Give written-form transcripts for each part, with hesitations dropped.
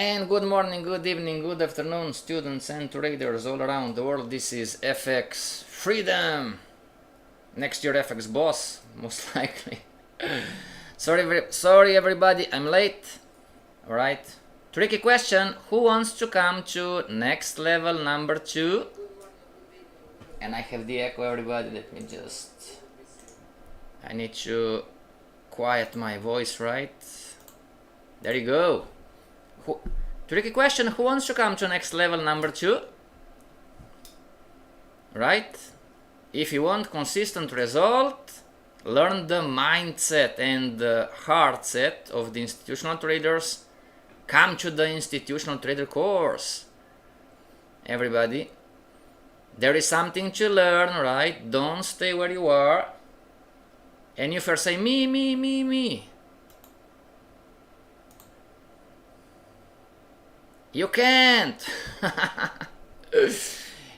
And good morning, good evening, good afternoon, students and traders all around the world. This is FXFreedom. Next year FX boss, most likely. Sorry everybody, I'm late. Alright. Tricky question. Who wants to come to next level number 2? And I have the echo, everybody. Let me just... I need to quiet my voice, right? There you go. Tricky question. Who wants to come to next level number 2? Right? If you want consistent result, learn the mindset and the heart set of the institutional traders. Come to the institutional trader course. Everybody. There is something to learn, right? Don't stay where you are. And you first say, me. You can't.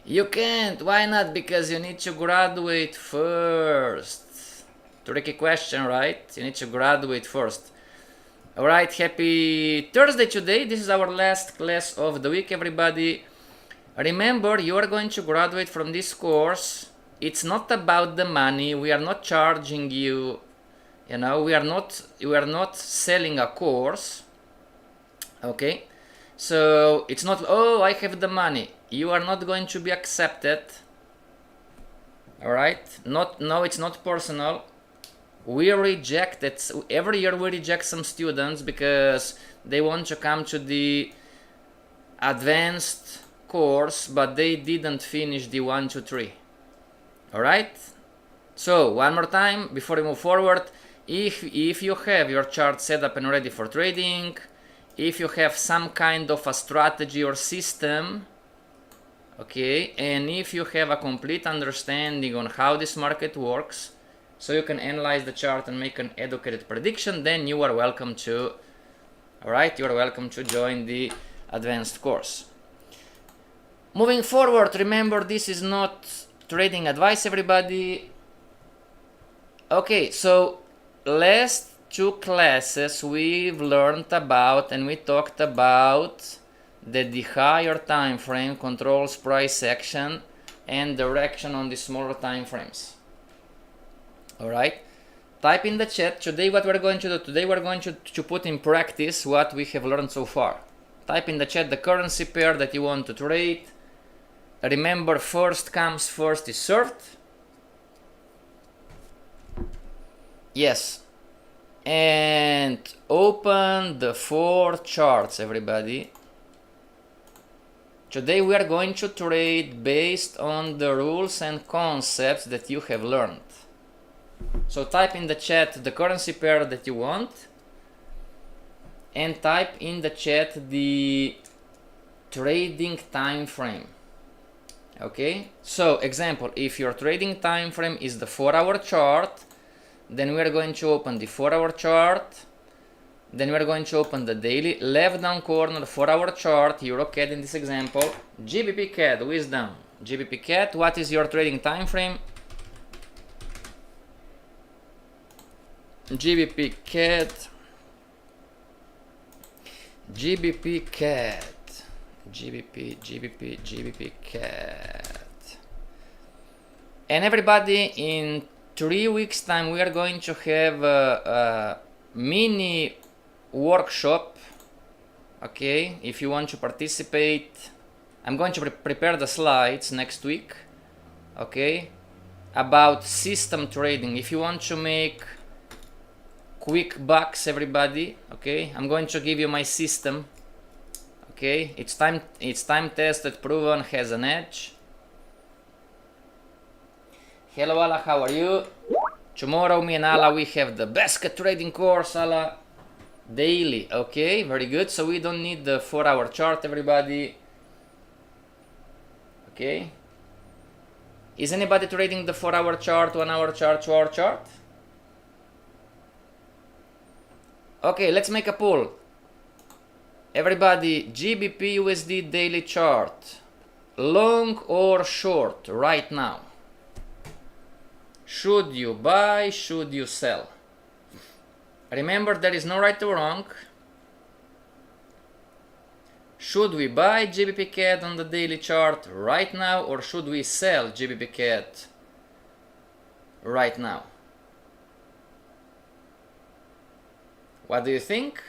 You can't. Why not? Because you need to graduate first. Tricky question, right? You need to graduate first. Alright, happy Thursday today. This is our last class of the week, everybody. Remember, you are going to graduate from this course. It's not about the money. We are not charging you. You know, we are not selling a course. Okay? So it's not, oh, I have the money. You are not going to be accepted. Alright? No, it's not personal. We reject it. Every year we reject some students because they want to come to the advanced course, but they didn't finish the 1, 2, 3. Alright? So, one more time before we move forward. If you have your chart set up and ready for trading, if you have some kind of a strategy or system, okay, and if you have a complete understanding on how this market works, so you can analyze the chart and make an educated prediction, then you are welcome to, alright, you are welcome to join the advanced course. Moving forward, remember this is not trading advice, everybody. Okay, so last 2 classes we've learned about and we talked about the higher time frame controls price action and direction on the smaller time frames. Alright, type in the chat. Today what we're going to do, today we're going to put in practice what we have learned so far. Type in the chat the currency pair that you want to trade. Remember, first comes first is served. Yes. And open the 4 charts, everybody. Today we are going to trade based on the rules and concepts that you have learned. So type in the chat the currency pair that you want and type in the chat the trading time frame. Okay, so example, if your trading time frame is the 4-hour chart, then we are going to open the 4-hour chart. Then we are going to open the daily left down corner 4-hour chart, EuroCAD in this example, GBP CAD, wisdom, GBP CAD, what is your trading time frame? GBP CAD, GBP CAD, GBP CAD. And everybody, in 3 weeks time we are going to have a mini workshop. Okay, if you want to participate, I'm going to prepare the slides next week, okay, about system trading. If you want to make quick bucks, everybody, okay, I'm going to give you my system. Okay, it's time tested, proven, has an edge. Hello Ala, how are you? Tomorrow me and Ala we have the basket trading course, Ala, daily. Okay, very good. So we don't need the 4-hour chart, everybody. Okay, is anybody trading the 4-hour chart, 1-hour chart, 2-hour chart? Okay, let's make a poll. Everybody, GBP USD daily chart, long or short right now? Should you buy? Should you sell? Remember, there is no right or wrong. Should we buy GBP CAD on the daily chart right now, or should we sell GBP CAD right now? What do you think?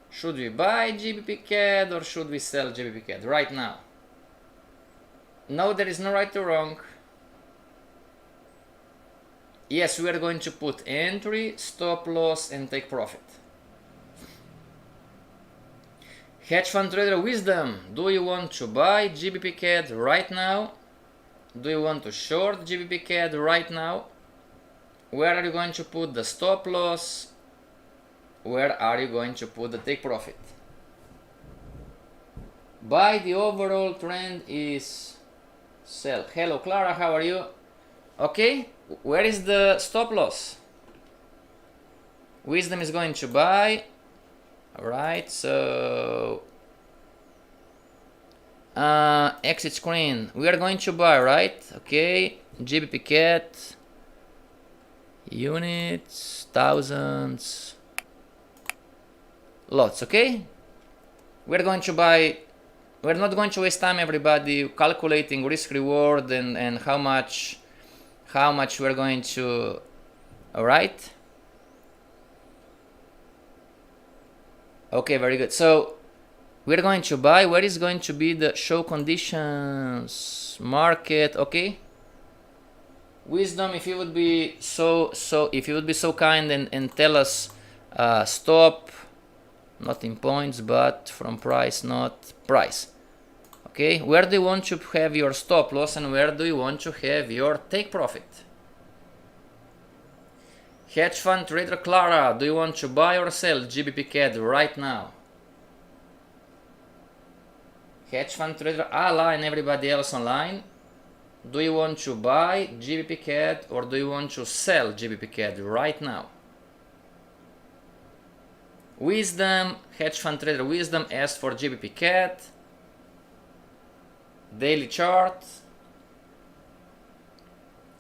Should we buy GBP CAD or should we sell GBP CAD right now? No, there is no right or wrong. Yes, we are going to put entry, stop loss, and take profit. Hedge fund trader wisdom. Do you want to buy GBP CAD right now? Do you want to short GBP CAD right now? Where are you going to put the stop loss? Where are you going to put the take profit? Buy, the overall trend is sell. Hello Clara, how are you? Okay, where is the stop loss? Wisdom is going to buy. Alright, so exit screen. We are going to buy, right? Okay, GBP CAD, units, thousands, lots. Okay, we're going to buy. We're not going to waste time, everybody, calculating risk reward and how much we're going to. All right. Okay, very good. So we're going to buy. Where is going to be the show conditions? Market. Okay. Wisdom, if you would be so kind and tell us stop, not in points, but from price, not price. Okay, where do you want to have your stop loss and where do you want to have your take profit? Hedge fund trader Clara, do you want to buy or sell GBP CAD right now? Hedge fund trader Ala and everybody else online, do you want to buy GBP CAD or do you want to sell GBP CAD right now? Wisdom, hedge fund trader Wisdom asked for GBP CAD, daily chart.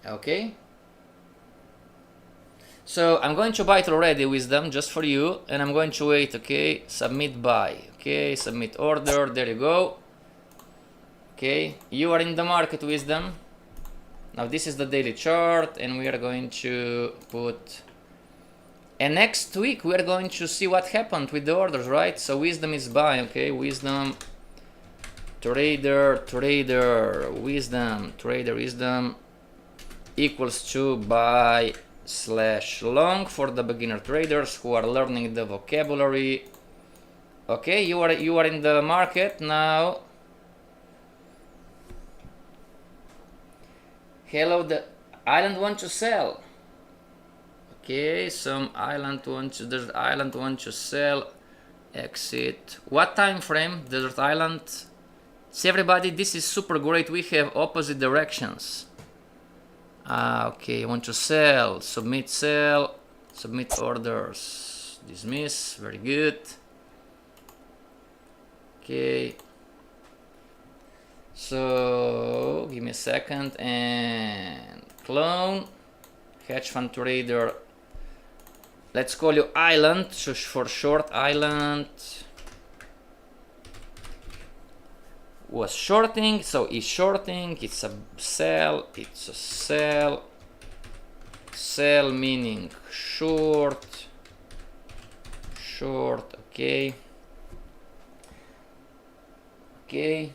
Okay. So I'm going to buy it already, Wisdom, just for you, and I'm going to wait. Okay, submit buy. Okay, submit order. There you go. Okay, you are in the market, Wisdom. Now this is the daily chart, and we are going to put. And next week we are going to see what happened with the orders, right? So Wisdom is buy. Okay, Wisdom. Trader, wisdom equals to buy / long for the beginner traders who are learning the vocabulary. Okay, you are in the market now. Hello, the island want to sell. Okay, there's island want to sell. Exit. What time frame? Desert Island. See everybody, this is super great. We have opposite directions. Okay, want to sell, submit orders, dismiss, very good. Okay, so give me a second and clone, hedge fund trader, let's call you Island for short. Island was shorting, so is shorting, it's a sell, sell meaning short, okay. Okay,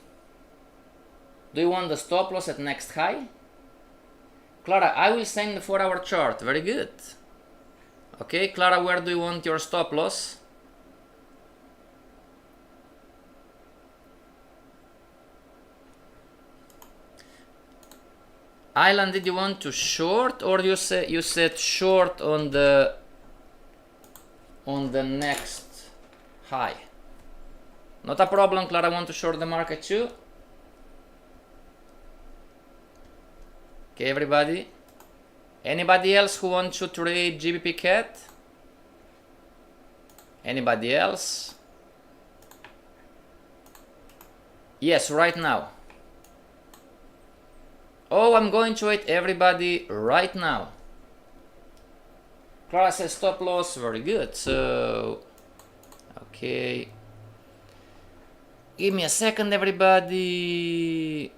do you want the stop loss at next high? Clara, I will send the 4-hour chart. Very good. Okay, Clara, where do you want your stop loss? Island, did you want to short or you said short on the next high? Not a problem, Clara, want to short the market too. Okay, everybody. Anybody else who wants to trade GBP CAD? Anybody else? Yes, right now. Oh, I'm going to wait everybody right now. Clara says stop loss, very good. So Okay. Give me a second, everybody.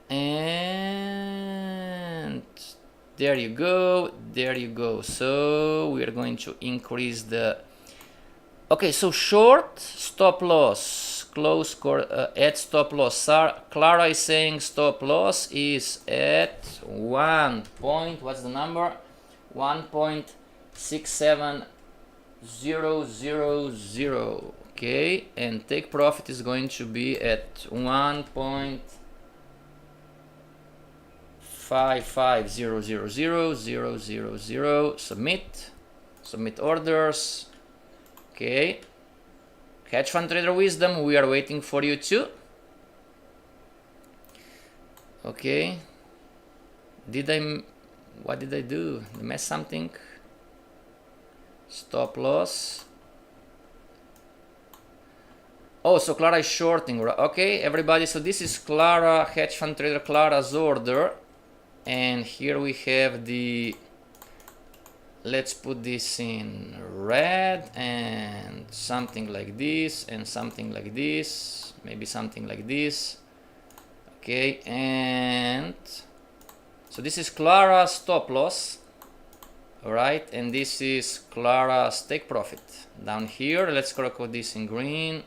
And there you go. There you go. So we are going to increase the... Okay, so short, stop loss, close, at stop loss. Clara is saying stop loss is at 1 point, what's the number? 1.67000. Okay, and take profit is going to be at 1.5500000. Submit orders. Okay, hedge fund trader wisdom, we are waiting for you too. Okay, what did I do? Mess something? Stop loss. Oh, so Clara is shorting. Okay, everybody, so this is Clara, hedge fund trader Clara's order, and here we have the... Let's put this in red and something like this and something like this, maybe something like this. Okay, and so this is Clara's stop loss, all right, and this is Clara's take profit. Down here, let's color code this in green,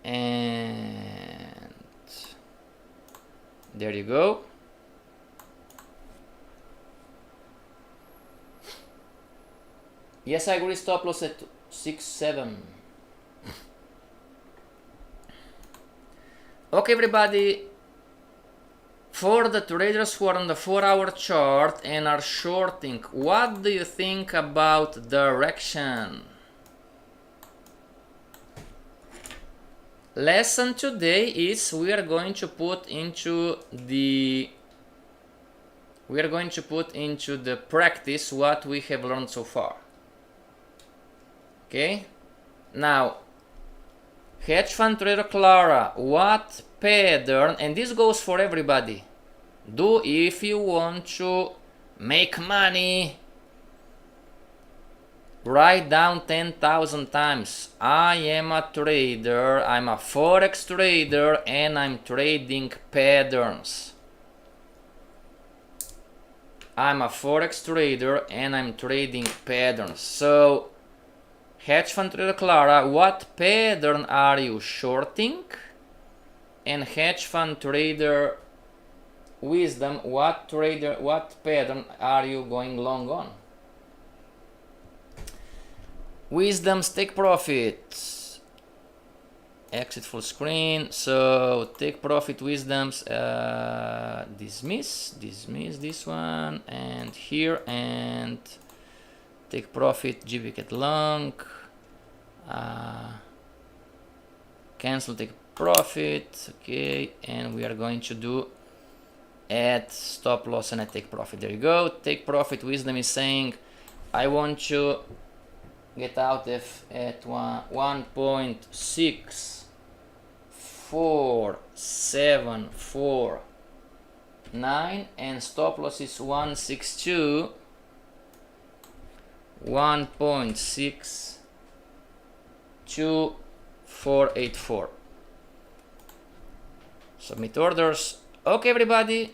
and there you go. Yes, I agree, stop loss at 6.7. Okay, everybody, for the traders who are on the 4-hour chart and are shorting, what do you think about direction? Lesson today is we are going to put into the practice what we have learned so far. Okay, now hedge fund trader Clara, what pattern, and this goes for everybody, do if you want to make money, write down 10,000 times, I am a trader, I'm a forex trader, and I'm trading patterns. I'm a forex trader and I'm trading patterns. So hedge fund trader Clara, what pattern are you shorting? And hedge fund trader wisdom, what pattern are you going long on? Wisdom's take profit. Exit full screen. So take profit wisdoms, dismiss this one, and here, and take profit GBCAT long, cancel take profit. Okay, and we are going to do at stop loss and at take profit. There you go. Take profit wisdom is saying I want to get out of at 1.64749 and stop loss is 1.62484. Submit orders. Okay, everybody,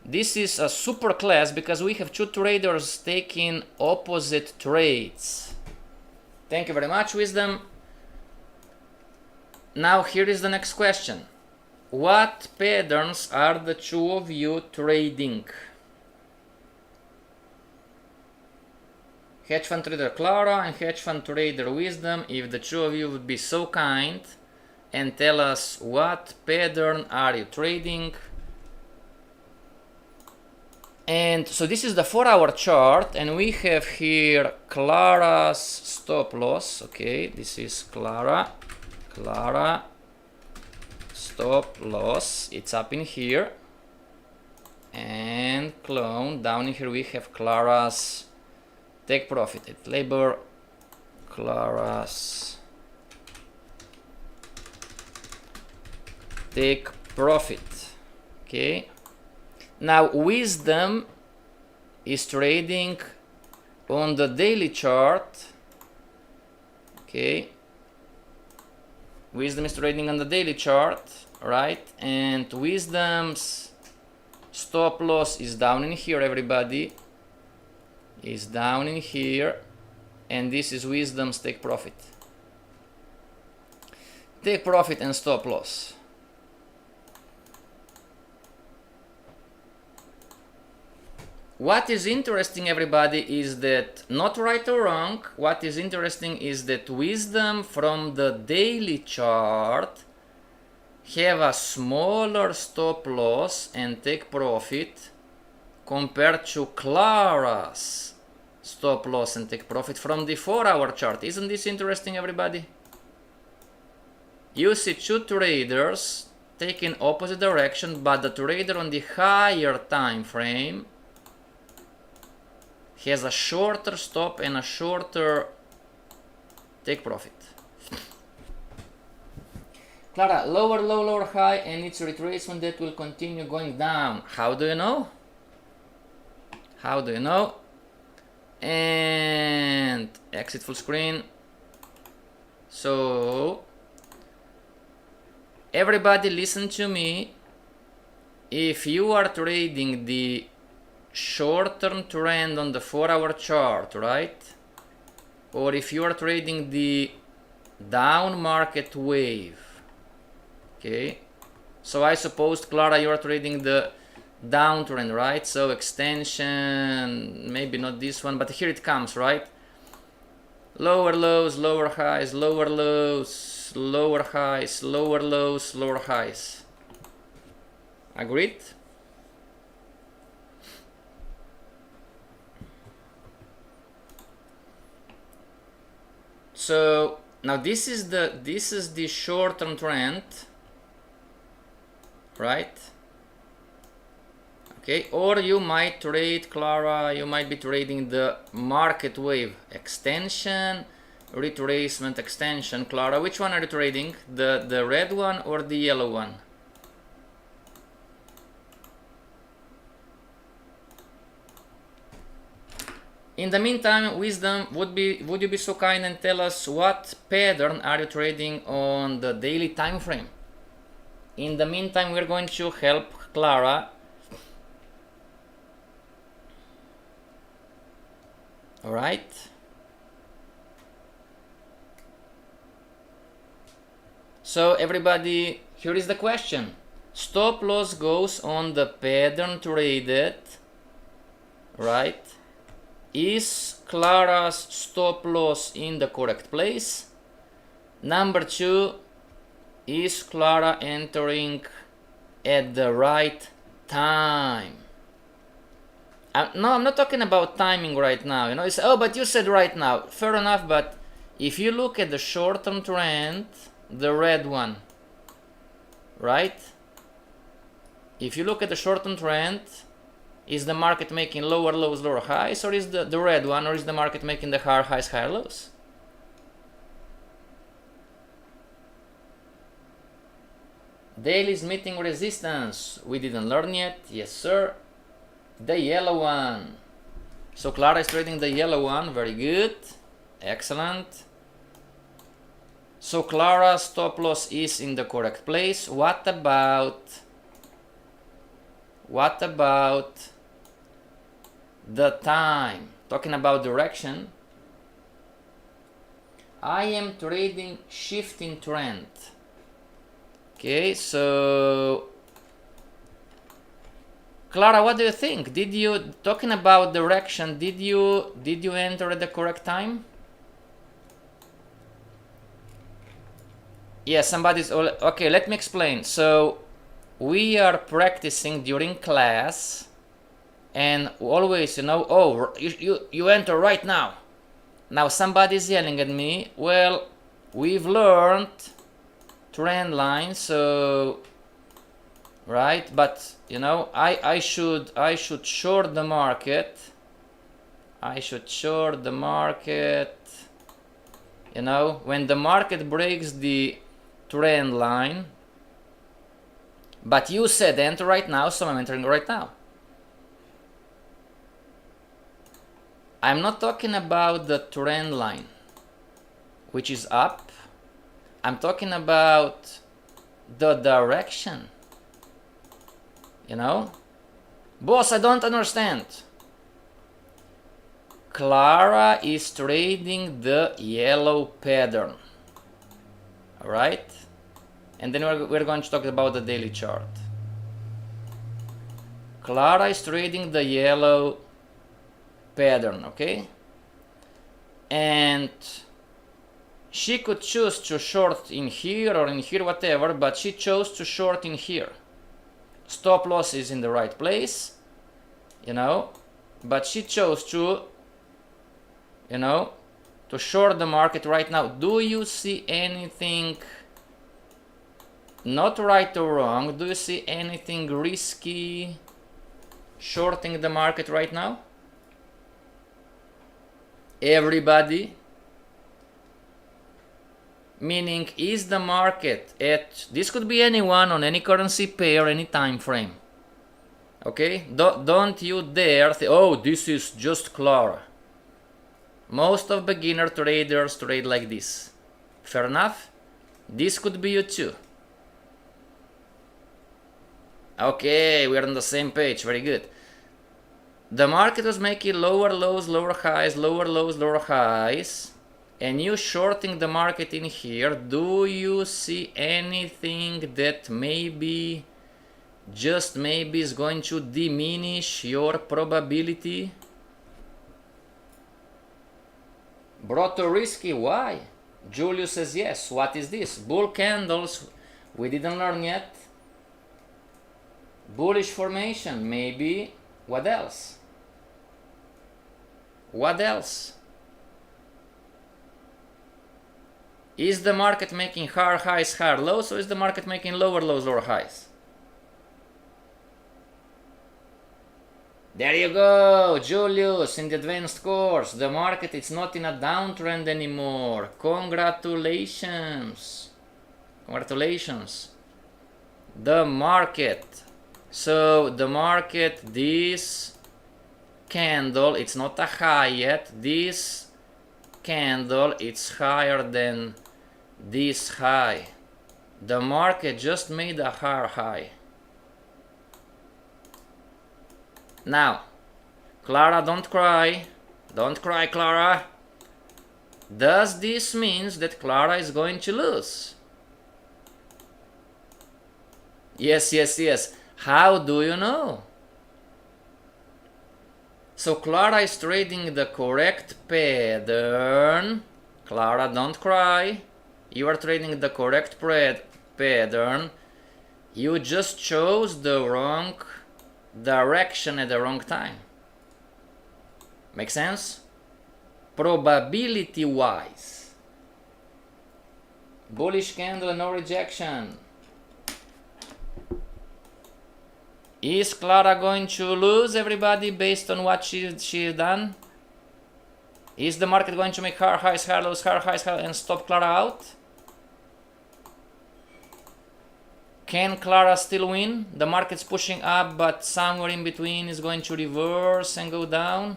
this is a super class because we have two traders taking opposite trades. Thank you very much, wisdom. Now here is the next question. What patterns are the two of you trading? Hedge fund trader Clara and hedge fund trader wisdom, if the two of you would be so kind and tell us what pattern are you trading. And so this is the 4-hour chart, and we have here Clara's stop loss. Okay, this is Clara stop loss. It's up in here, and clone down in here we have Clara's take profit at labor, Clara's take profit. Okay, now wisdom is trading on the daily chart. Okay, Wisdom is trading on the daily chart, right? And Wisdom's stop loss is down in here, everybody. Is down in here, and this is Wisdom's take profit. Take profit and stop loss. What is interesting, everybody, is that, not right or wrong, what is interesting is that Wisdom from the daily chart have a smaller stop loss and take profit compared to Clara's stop loss and take profit from the 4-hour chart. Isn't this interesting, everybody? You see two traders taking opposite direction, but the trader on the higher time frame has a shorter stop and a shorter take profit. Clara, lower low, lower high, and it's a retracement that will continue going down. How do you know? How do you know? And exit full screen. So everybody listen to me. If you are trading the short-term trend on the 4-hour chart, right? Or if you are trading the down market wave, okay? So I suppose, Clara, you are trading the downtrend, right? So extension, maybe not this one, but here it comes, right? Lower lows, lower highs, lower lows, lower highs, lower lows, lower highs. Agreed? So now this is the short-term trend, right? Okay, or you might trade, Clara, you might be trading the market wave extension, retracement extension. Clara, which one are you trading? The red one or the yellow one? In the meantime, Wisdom, would you be so kind and tell us what pattern are you trading on the daily time frame? In the meantime, we're going to help Clara. All right. So everybody, here is the question. Stop loss goes on the pattern traded, right? Is Clara's stop loss in the correct place? Number 2, is Clara entering at the right time? No, I'm not talking about timing right now. You know, it's, oh, but you said right now. Fair enough, but if you look at the short-term trend, the red one, right? If you look at the short-term trend, is the market making lower lows, lower highs, or is the red one, or is the market making the higher highs, higher lows? Daily is meeting resistance. We didn't learn yet. Yes, sir. The yellow one. So Clara is trading the yellow one. Very good. Excellent. So Clara's stop loss is in the correct place. What about the time? Talking about direction. I am trading shifting trend. Okay, so Clara, what do you think? Did you, talking about direction, did you enter at the correct time? Yeah, somebody's okay, let me explain. So we are practicing during class, and always, you know, oh, you enter right now. Now somebody's yelling at me. Well, we've learned trend line, so right, but you know, I should short the market. I should short the market, you know, when the market breaks the trend line. But you said enter right now, so I'm entering right now. I'm not talking about the trend line, which is up. I'm talking about the direction. You know? Boss, I don't understand. Clara is trading the yellow pattern. Alright? And then we're going to talk about the daily chart. Clara is trading the yellow pattern, okay? And she could choose to short in here or in here, whatever, but she chose to short in here. Stop loss is in the right place, you know, but she chose to, you know, to short the market right now. Do you see anything, not right or wrong, do you see anything risky shorting the market right now? Everybody? Meaning, is the market at, this could be anyone on any currency pair, any time frame. Okay? Don't you dare think, oh, this is just Clara. Most of beginner traders trade like this. Fair enough? This could be you too. Okay, we're on the same page. Very good. The market was making lower lows, lower highs, lower lows, lower highs. And you shorting the market in here. Do you see anything that maybe, just maybe, is going to diminish your probability? Bro, too risky? Why? Julius says yes. What is this? Bull candles. We didn't learn yet. Bullish formation. Maybe. What else? What else? Is the market making higher highs, higher lows, or is the market making lower lows, lower highs? There you go, Julius, in the advanced course. The market is not in a downtrend anymore. Congratulations. Congratulations. The market. So the market, this candle, it's not a high yet. This candle, it's higher than this high. The market just made a higher high. Now, Clara, don't cry. Don't cry, Clara. Does this mean that Clara is going to lose? Yes, yes, yes. How do you know? So Clara is trading the correct pattern. Clara, don't cry. You are trading the correct pattern. You just chose the wrong direction at the wrong time. Make sense? Probability wise. Bullish candle, no rejection. Is Clara going to lose, everybody, based on what she's done? Is the market going to make higher highs, higher lows, higher highs, higher, and stop Clara out? Can Clara still win? The market's pushing up, but somewhere in between is going to reverse and go down.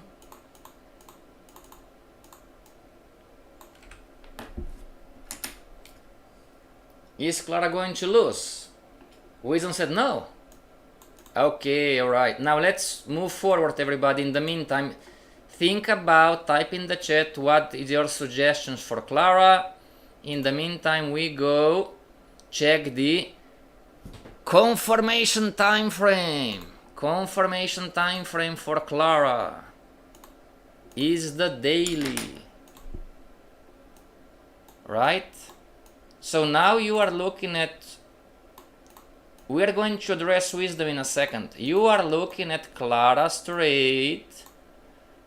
Is Clara going to lose? Wisdom said no. Okay, alright. Now let's move forward, everybody. In the meantime, think about, type in the chat what is your suggestions for Clara. In the meantime, we go check the confirmation time frame. Confirmation time frame for Clara is the daily. Right? So now you are looking at, we are going to address wisdom in a second. You are looking at Clara's trade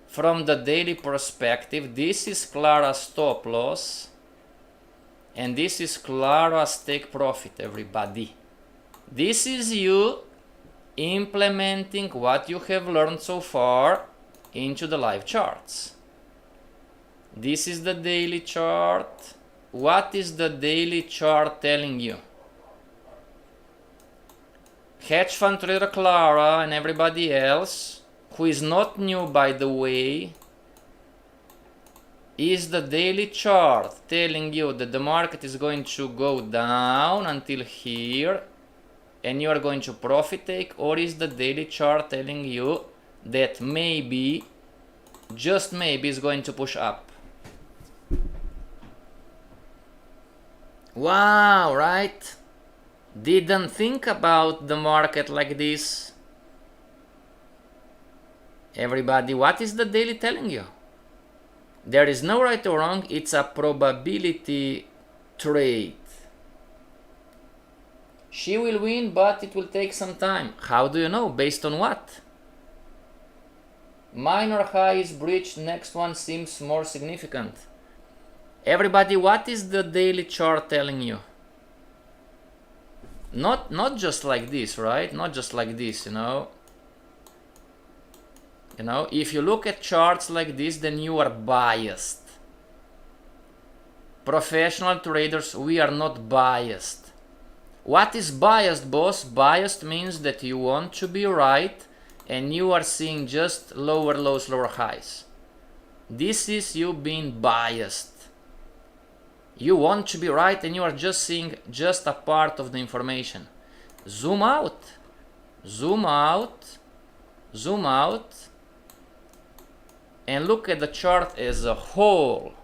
from the daily perspective. This is Clara's stop loss. And this is Clara's take profit, everybody. This is you implementing what you have learned so far into the live charts. This is the daily chart. What is the daily chart telling you? Hedge fund trader Clara and everybody else, who is not new by the way, Is the daily chart telling you that the market is going to go down until here and you are going to profit take, or is the daily chart telling you that maybe, just maybe, is going to push up? Wow, right? Didn't think about the market like this. Everybody, what is the daily telling you? There is no right or wrong, it's a probability trade. She will win, but it will take some time. How do you know? Based on what? Minor high is breached, next one seems more significant. Everybody, what is the daily chart telling you? Not just like this, right? Not just like this, you know. If you look at charts like this, then you are biased. Professional traders, we are not biased. What is biased, boss? Biased means that you want to be right and you are seeing just lower lows, lower highs. This is you being biased. You want to be right and you are just seeing just a part of the information. Zoom out. Zoom out. Zoom out. And look at the chart as a whole.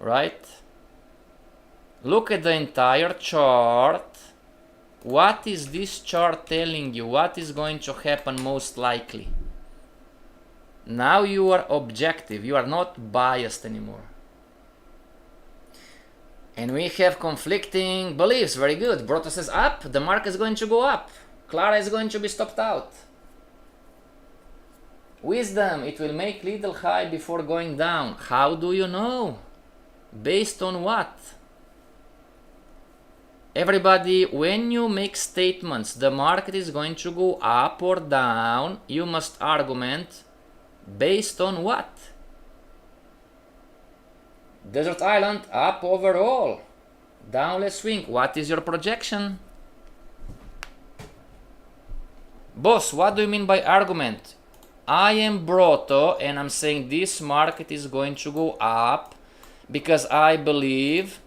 Right? Look at the entire chart. What is this chart telling you? What is going to happen most likely? Now you are objective. You are not biased anymore. And we have conflicting beliefs. Very good. Broto says up. The market is going to go up. Clara is going to be stopped out. Wisdom, it will make little high before going down. How do you know? Based on what? Everybody, when you make statements, the market is going to go up or down, you must argument based on what? Desert Island, up overall. Down, let's swing. What is your projection? Boss, what do you mean by argument? I am Broto and I'm saying this market is going to go up because I believe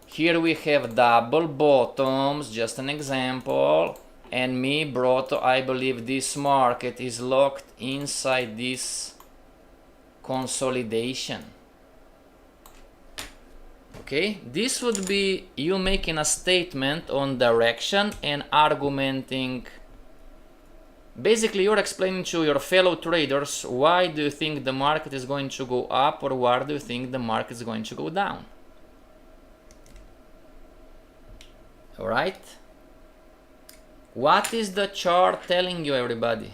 here we have double bottoms, just an example, and me, Broto, I believe this market is locked inside this consolidation. Okay, this would be you making a statement on direction and argumenting. Basically, you're explaining to your fellow traders why do you think the market is going to go up or why do you think the market is going to go down. Alright? What is the chart telling you, everybody?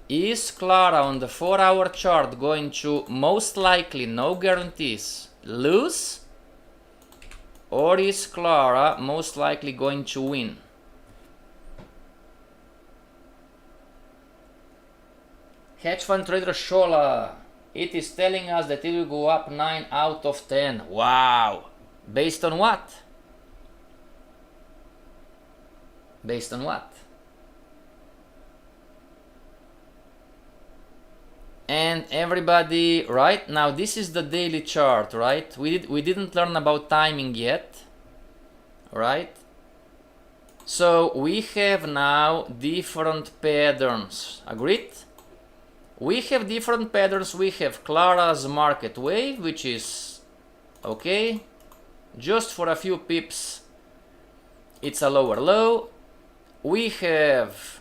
Is Clara on the 4-hour chart going to, most likely, no guarantees, lose? Or is Clara most likely going to win? Hedge fund trader Shola, it is telling us that it will go up 9 out of 10. Wow! Based on what? Based on what? And everybody, right? Now this is the daily chart, right? We didn't learn about timing yet, right? So we have now different patterns. Agreed? We have different patterns. We have Clara's market wave, which is okay. Just for a few pips, it's a lower low. We have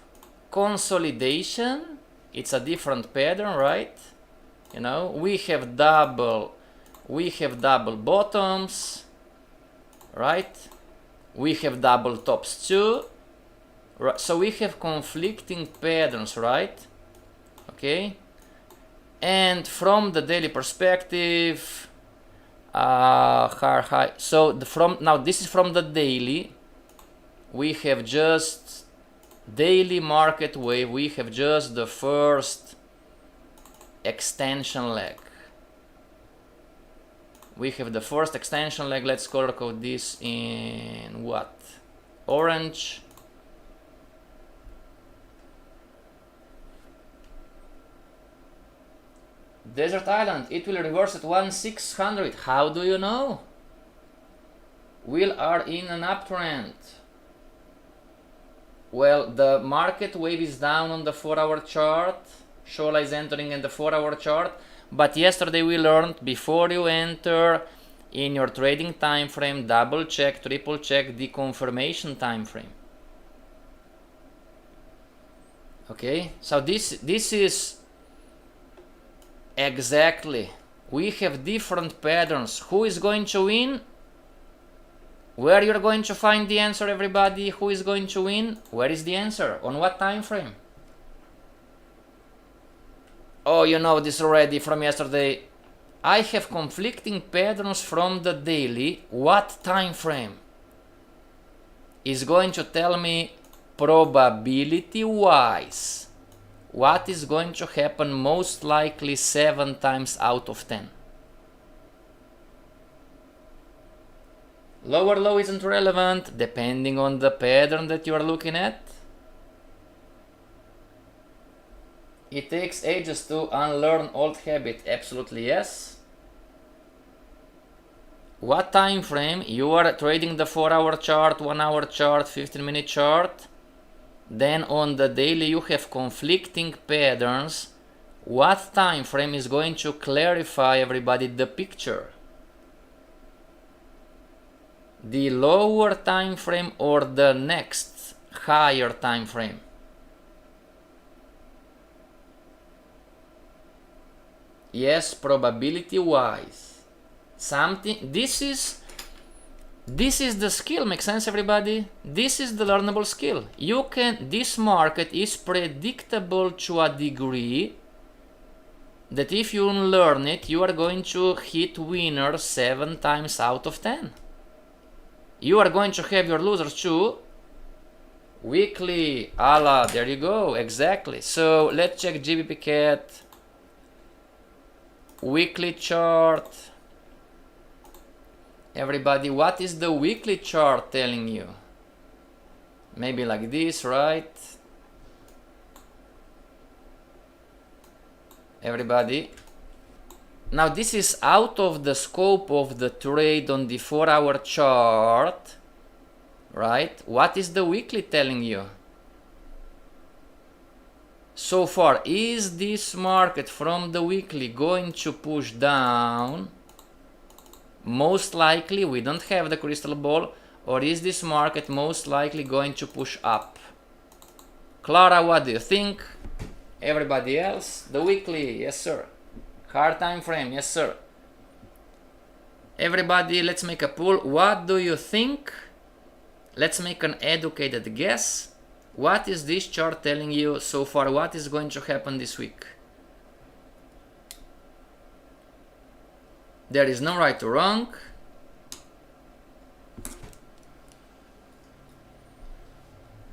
consolidation. It's a different pattern, right? You know, we have double bottoms, right? We have double tops too. Right? So we have conflicting patterns, right? Okay, and from the daily perspective, high. So now this is from the daily. We have just daily market wave. We have just the first extension leg. We have the first extension leg. Let's color code this in what? Orange. Desert Island, it will reverse at 1600. How do you know? We are in an uptrend. Well, the market wave is down on the 4-hour chart. Shola is entering in the 4-hour chart. But yesterday we learned, before you enter in your trading time frame, double check, triple check the confirmation time frame. Okay, so this is exactly, we have different patterns. Who is going to win? Where you're going to find the answer, everybody? Who is going to win? Where is the answer? On what time frame? Oh, you know this already from yesterday. I have conflicting patterns from the daily. What time frame is going to tell me probability wise what is going to happen most likely 7 times out of 10? Lower low isn't relevant depending on the pattern that you are looking at. It takes ages to unlearn old habit. Absolutely yes. What time frame? You are trading the 4-hour chart, 1-hour chart, 15-minute chart. Then on the daily you have conflicting patterns. What time frame is going to clarify, everybody, the picture? The lower time frame or the next higher time frame? Yes, probability wise. Something, this is the skill. Makes sense, everybody? This is the learnable skill. You can, this market is predictable to a degree that if you learn it, you are going to hit winners 7 times out of 10. You are going to have your losers too. Weekly, Allah, there you go, exactly. So let's check GBP CAT. Weekly chart. Everybody, what is the weekly chart telling you? Maybe like this, right? Everybody. Now this is out of the scope of the trade on the 4-hour chart, right? What is the weekly telling you? So far, is this market from the weekly going to push down? Most likely, we don't have the crystal ball. Or is this market most likely going to push up? Clara, what do you think? Everybody else? The weekly, yes sir. Hard time frame, yes sir. Everybody, let's make a poll. What do you think? Let's make an educated guess. What is this chart telling you so far? What is going to happen this week? There is no right or wrong.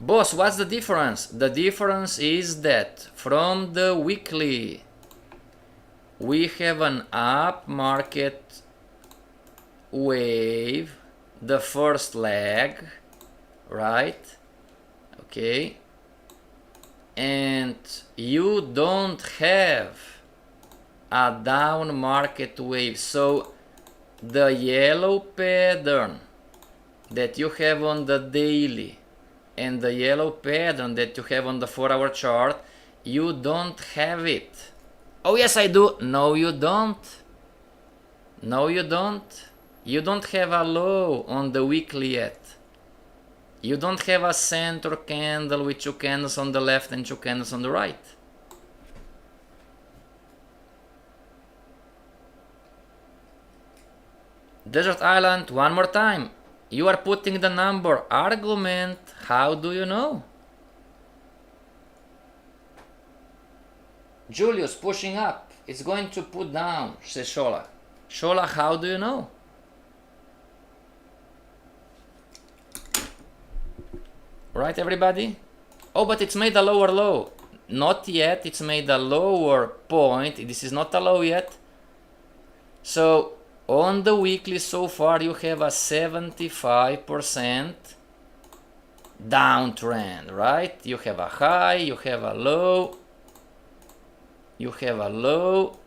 Boss, what's the difference? The difference is that from the weekly, we have an up market wave, the first leg, right? Okay. And you don't have a down market wave. So the yellow pattern that you have on the daily and the yellow pattern that you have on the 4-hour chart, you don't have it. Oh yes I do. No you don't. No you don't. You don't have a low on the weekly yet. You don't have a center candle with 2 candles on the left and 2 candles on the right. Desert Island, one more time. You are putting the number. Argument, how do you know? Julius, pushing up. It's going to put down, says Shola. Shola, how do you know? Right, everybody? Oh, but it's made a lower low. Not yet, it's made a lower point. This is not a low yet. So, on the weekly so far, you have a 75% downtrend, right? You have a high, you have a low, you have a low,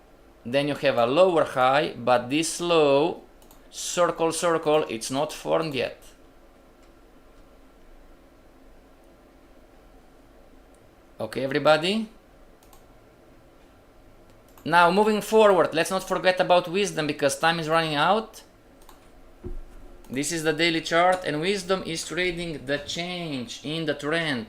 then you have a lower high, but this low, circle, circle, it's not formed yet. Okay, everybody? Now, moving forward, let's not forget about wisdom because time is running out. This is the daily chart, and wisdom is trading the change in the trend.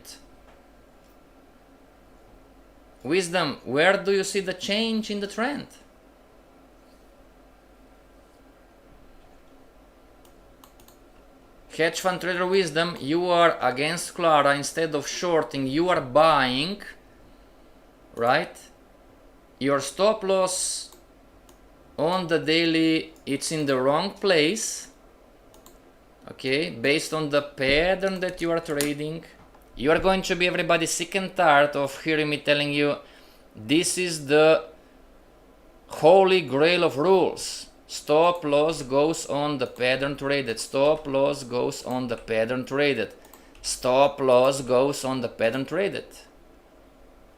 Wisdom, where do you see the change in the trend? Hedge fund trader wisdom, you are against Clara. Instead of shorting, you are buying, right? Your stop loss on the daily, it's in the wrong place. Okay, based on the pattern that you are trading. You are going to be, everybody, sick and tired of hearing me telling you this is the holy grail of rules. Stop loss goes on the pattern traded. Stop loss goes on the pattern traded. Stop loss goes on the pattern traded.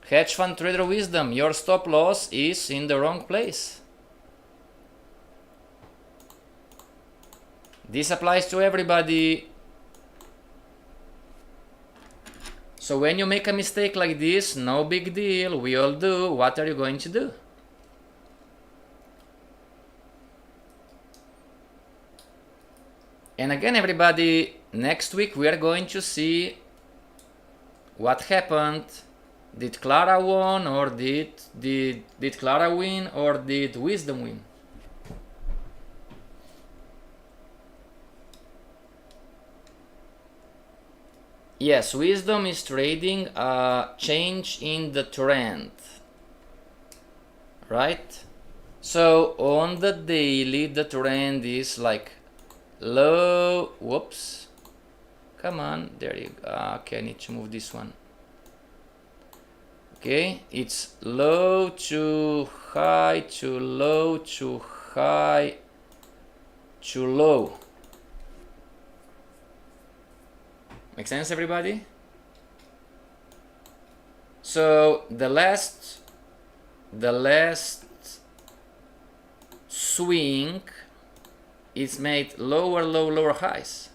Hedge fund trader wisdom, your stop loss is in the wrong place. This applies to everybody. So when you make a mistake like this, no big deal, we all do. What are you going to do? And again, everybody, next week we are going to see what happened. Did Clara win, or did Clara win, or did wisdom win? Yes, wisdom is trading a change in the trend, right? So on the daily, the trend is like low, whoops, come on, there you go. Okay, I need to move this one. Okay, it's low to high to low to high to low. Make sense, everybody? So the last swing is made lower low, lower highs.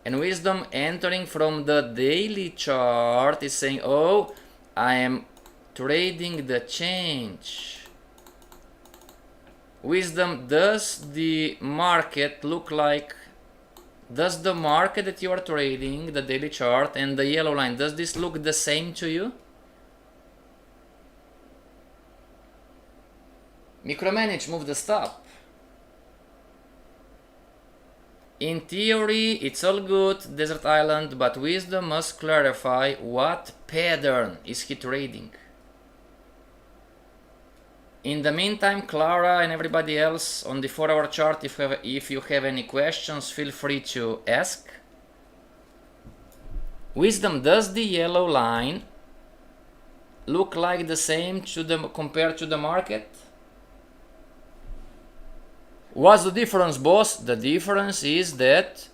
And wisdom entering from the daily chart is saying, oh, I am trading the change. Wisdom, does the market look like, does the market that you are trading, the daily chart and the yellow line, does this look the same to you? Micromanage, move the stop. In theory, it's all good, Desert Island, but wisdom must clarify what pattern is he trading. In the meantime, Clara and everybody else on the 4-hour chart, if you have any questions, feel free to ask. Wisdom, does the yellow line look like the same compared to the market? What's the difference, boss? The difference is that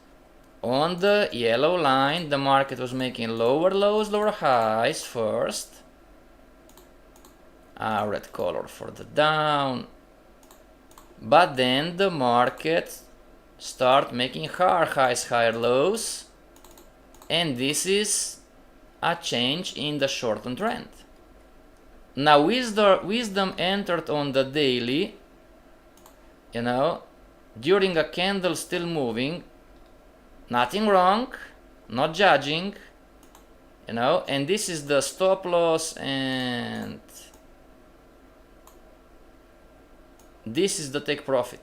on the yellow line, the market was making lower lows, lower highs first. Red color for the down. But then the market start making higher highs, higher lows. And this is a change in the short-term trend. Now wisdom entered on the daily, you know, during a candle still moving, nothing wrong, not judging, you know, and this is the stop loss and this is the take profit.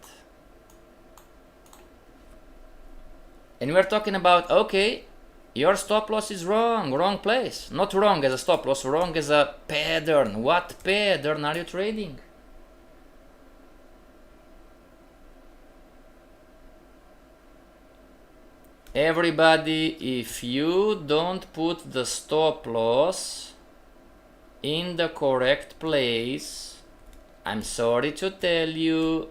And we're talking about, okay, your stop loss is wrong, wrong place. Not wrong as a stop loss, wrong as a pattern. What pattern are you trading? Everybody, if you don't put the stop loss in the correct place, I'm sorry to tell you,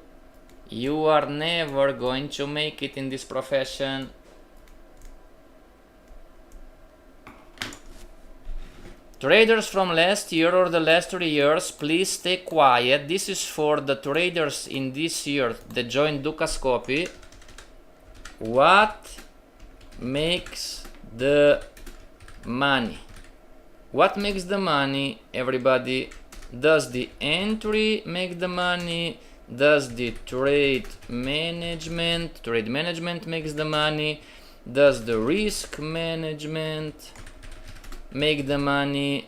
you are never going to make it in this profession. Traders from last year or the last 3 years, please stay quiet. This is for the traders in this year that joined Dukascopy. What makes the money? What makes the money, everybody? Does the entry make the money? Does the trade management makes the money? Does the risk management make the money?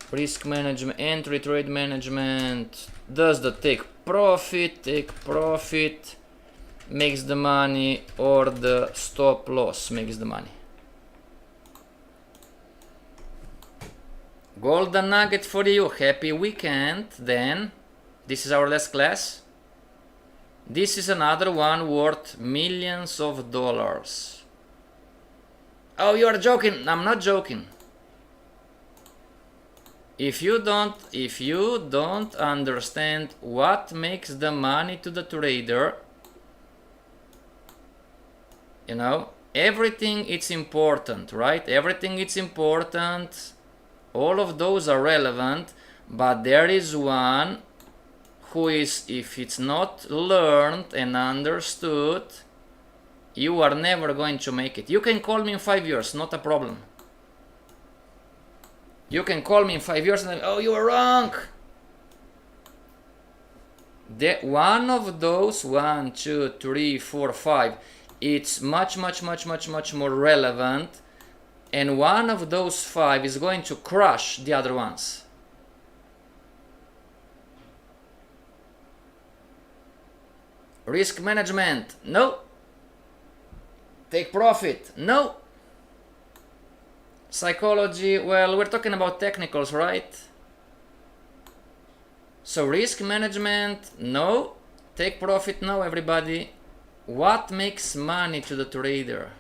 Risk management, entry, trade management. Does the take profit makes the money, or the stop loss makes the money? Golden nugget for you. Happy weekend. Then this is our last class. This is another one worth millions of dollars. Oh, you are joking. I'm not joking. If you don't understand what makes the money to the trader, you know, everything it's important, right? Everything it's important. All of those are relevant, but there is one who is, if it's not learned and understood, you are never going to make it. You can call me in 5 years, not a problem. You can call me in 5 years and oh, you were wrong. One of those, 1, 2, 3, 4, 5, it's much more relevant, and one of those 5 is going to crush the other ones. Risk management, no. Take profit, no. Psychology, well, we're talking about technicals, right? So risk management, no. Take profit, no, everybody. What makes money to the trader?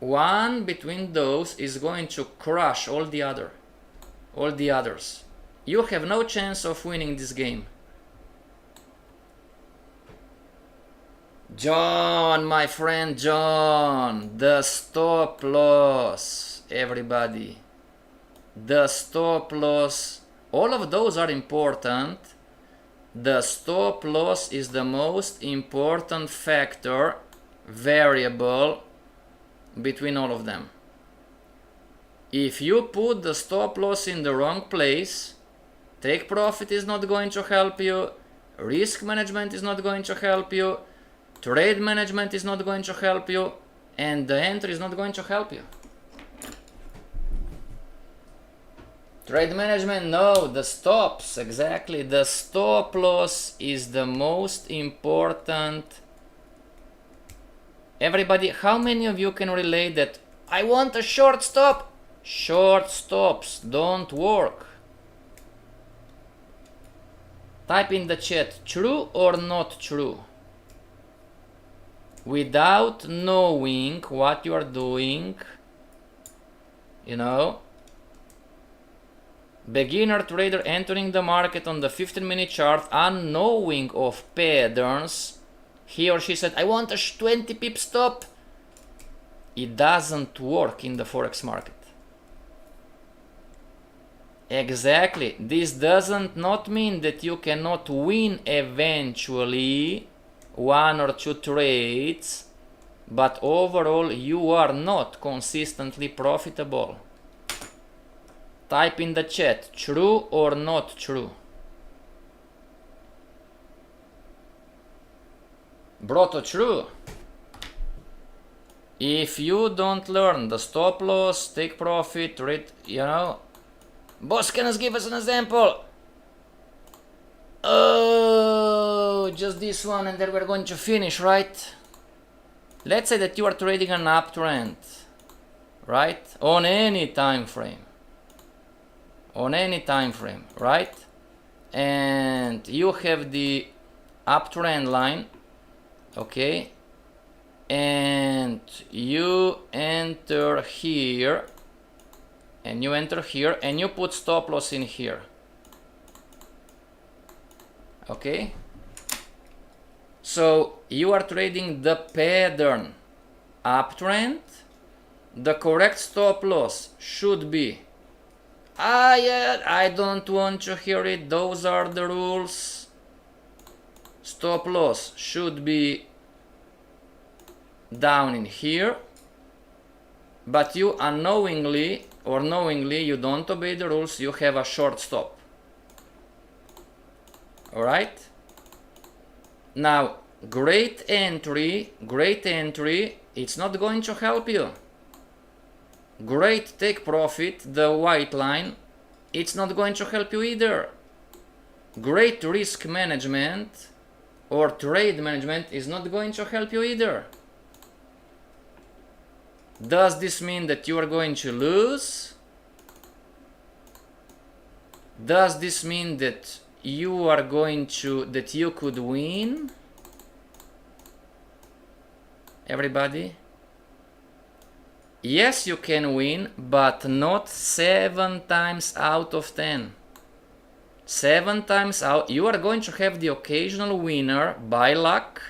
One between those is going to crush all the others. You have no chance of winning this game. John, my friend John, the stop loss, everybody. The stop loss, all of those are important. The stop loss is the most important factor, variable between all of them. If you put the stop loss in the wrong place, take profit is not going to help you, risk management is not going to help you, trade management is not going to help you, and the entry is not going to help you. Trade management, no. The stops, exactly. The stop loss is the most important. Everybody, how many of you can relate that I want a short stop? Short stops don't work. Type in the chat, true or not true? Without knowing what you are doing, you know, beginner trader entering the market on the 15-minute chart, unknowing of patterns, he or she said, I want a 20 pip stop. It doesn't work in the Forex market. Exactly. This doesn't not mean that you cannot win eventually 1 or 2 trades, but overall you are not consistently profitable. Type in the chat, true or not true? Broto, true. If you don't learn the stop loss, take profit, trade, you know. Boss, can you give us an example? Oh, just this one and then we're going to finish, right? Let's say that you are trading an uptrend, right? On any time frame. On any time frame, right? And you have the uptrend line, okay? And you enter here, and you enter here, and you put stop loss in here. Okay? So you are trading the pattern uptrend. The correct stop loss should be Yeah, I don't want to hear it. Those are the rules. Stop loss should be down in here. But you unknowingly or knowingly, you don't obey the rules, you have a short stop. Alright? Now, great entry, it's not going to help you. Great take profit, the white line, it's not going to help you either. Great risk management or trade management is not going to help you either. Does this mean that you are going to lose? Does this mean that you are going to, that you could win? Everybody? Yes, you can win, but not 7 times out of 10. 7 times out, you are going to have the occasional winner by luck,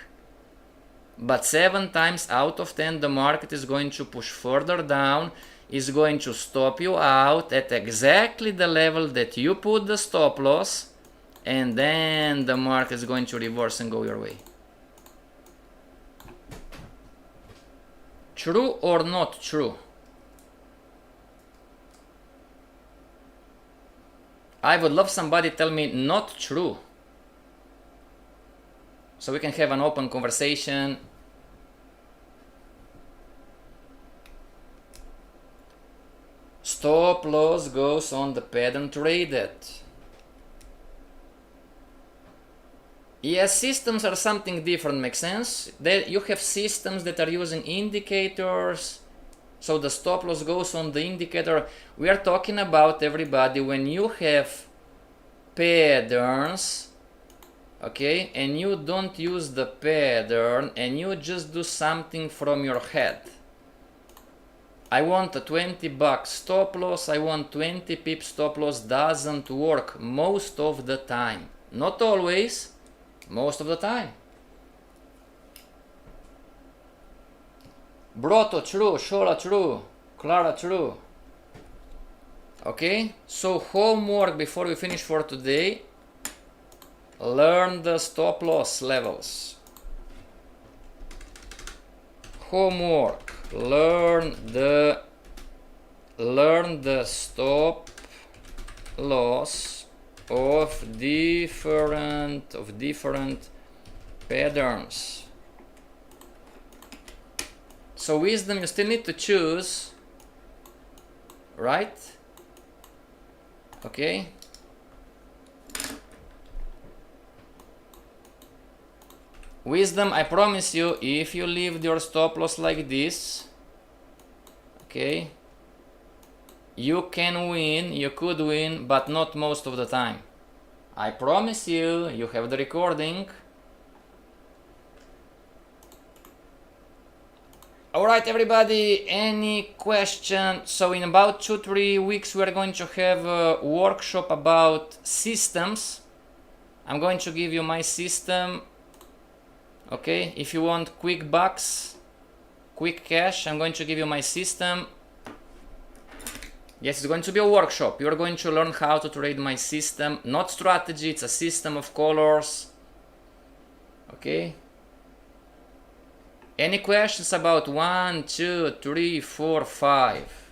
but 7 times out of 10 the market is going to push further down, is going to stop you out at exactly the level that you put the stop loss, and then the market is going to reverse and go your way. True or not true? I would love somebody tell me not true, so we can have an open conversation. Stop loss goes on the pattern traded. Yes, systems are something different, makes sense. You have systems that are using indicators, so the stop loss goes on the indicator. We are talking about, everybody, when you have patterns, okay, and you don't use the pattern and you just do something from your head. I want a 20 bucks stop loss, I want 20 pips stop loss, doesn't work most of the time. Not always, most of the time. Broto true, Shola true, Clara true. Okay, so homework before we finish for today. Learn the stop loss levels. Homework. Learn the stop loss of different patterns. So wisdom, you still need to choose, right? Okay. Wisdom, I promise you, if you leave your stop loss like this, okay, you can win, you could win, but not most of the time. I promise you, you have the recording. Alright, everybody, any question? So in about 2-3 weeks we are going to have a workshop about systems. I'm going to give you my system. Okay, if you want quick bucks, quick cash, I'm going to give you my system. Yes, it's going to be a workshop. You're going to learn how to trade my system. Not strategy, it's a system of colors. Okay. Any questions about 1, 2, 3, 4, 5?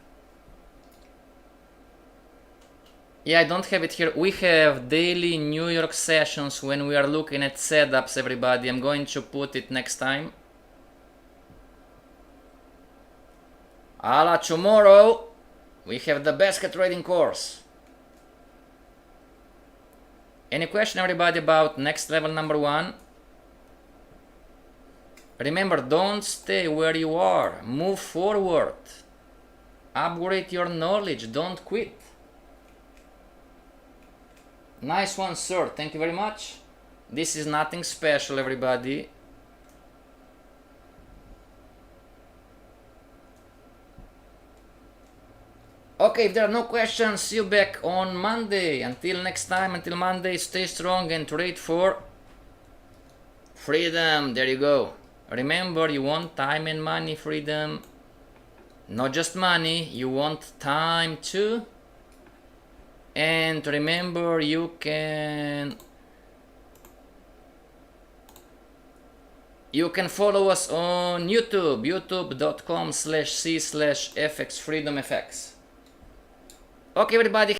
Yeah, I don't have it here. We have daily New York sessions when we are looking at setups, everybody. I'm going to put it next time. Ala, tomorrow we have the basket trading course. Any question, everybody, about next level number 1? Remember, don't stay where you are. Move forward. Upgrade your knowledge. Don't quit. Nice one, sir. Thank you very much. This is nothing special, everybody. Okay, if there are no questions, see you back on Monday. Until next time, until Monday, stay strong and trade for freedom. There you go. Remember, you want time and money freedom. Not just money, you want time too. And remember, you can follow us on YouTube, youtube.com/c/FXFreedomFX. Okay, everybody.